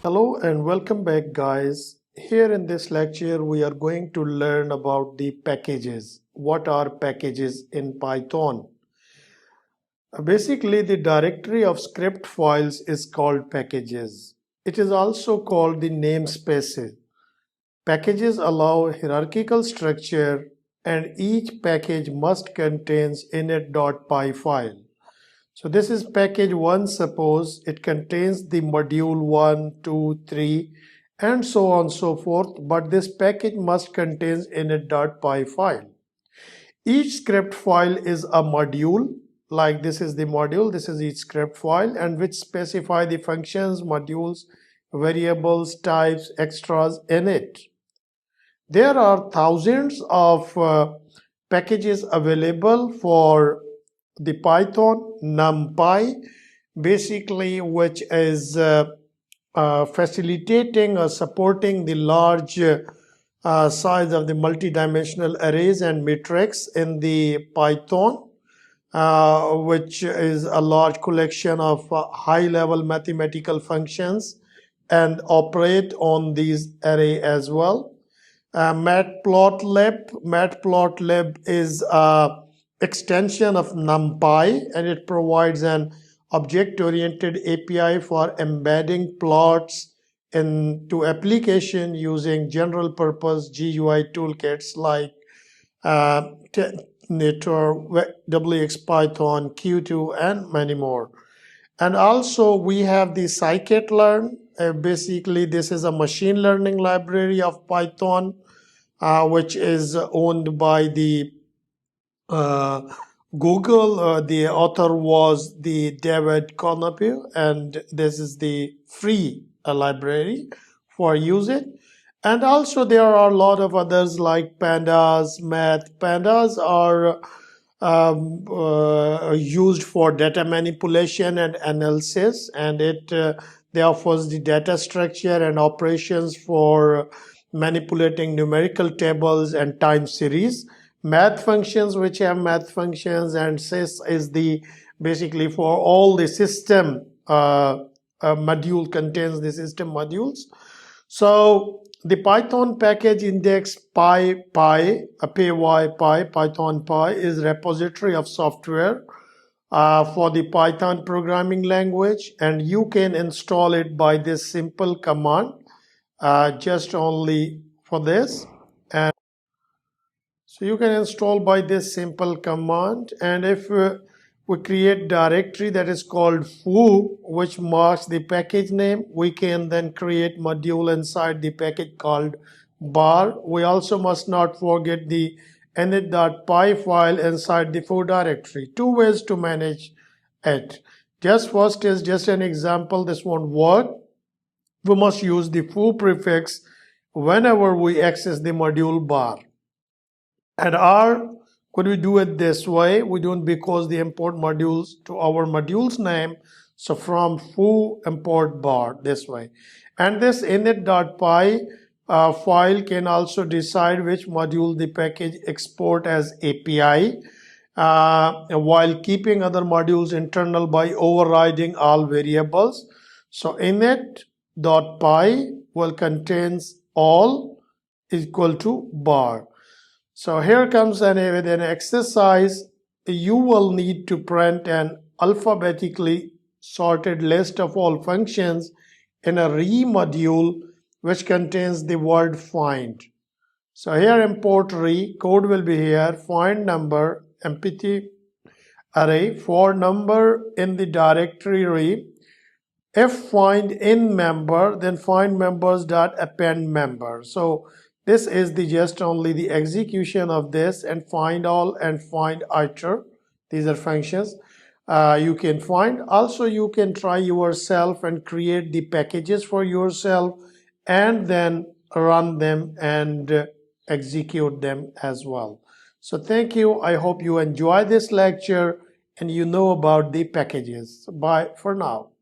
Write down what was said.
Hello and welcome back, guys. Here in this lecture we are going to learn about the packages. What are packages in Python? Basically, the directory of script files is called packages. It is also called the namespaces. Packages allow hierarchical structure and each package must contain init.py file. So this is package 1. Suppose it contains the module 1, 2, 3 and so on and so forth, but this package must contain init.py file. Each script file is a module, like this is the module, this is each script file, and which specify the functions, modules, variables, types, extras in it. There are thousands of packages available for the Python. NumPy, basically, which is facilitating or supporting the large size of the multidimensional arrays and matrix in the Python, which is a large collection of high-level mathematical functions and operate on these array as well. Matplotlib is a extension of NumPy, and it provides an object-oriented API for embedding plots into application using general-purpose GUI toolkits like Nator, WXPython, Q2, and many more. And also we have the Scikit-Learn. Basically, this is a machine learning library of Python, which is owned by the Google. The author was the David Conopu, and this is the free library for use it. And also there are a lot of others like pandas, math. Pandas are used for data manipulation and analysis, and they offers the data structure and operations for manipulating numerical tables and time series. Math functions, which have math functions, and sys is the basically for all the system module, contains the system modules. So the Python package index Python Py is repository of software for the Python programming language, and you can install it by this simple command, just only for this. And so you can install by this simple command, and if we create directory that is called foo, which marks the package name, we can then create module inside the package called bar. We also must not forget the init.py file inside the foo directory. Two ways to manage it. First is just an example. This won't work. We must use the foo prefix whenever we access the module bar. And could we do it this way? We don't, because the import modules to our modules name. So from foo import bar this way. And this init.py file can also decide which module the package export as API, while keeping other modules internal by overriding all variables. So init.py will contains all equal to bar. So here comes with an exercise. You will need to print an alphabetically sorted list of all functions in a re module which contains the word find. So here import re, code will be here, find number, empty array, for number in the directory re. If find in member, then find members dot append member. So this is just only the execution of this, and find all and find iter. These are functions you can find. Also, you can try yourself and create the packages for yourself and then run them and execute them as well. So thank you. I hope you enjoy this lecture and you know about the packages. Bye for now.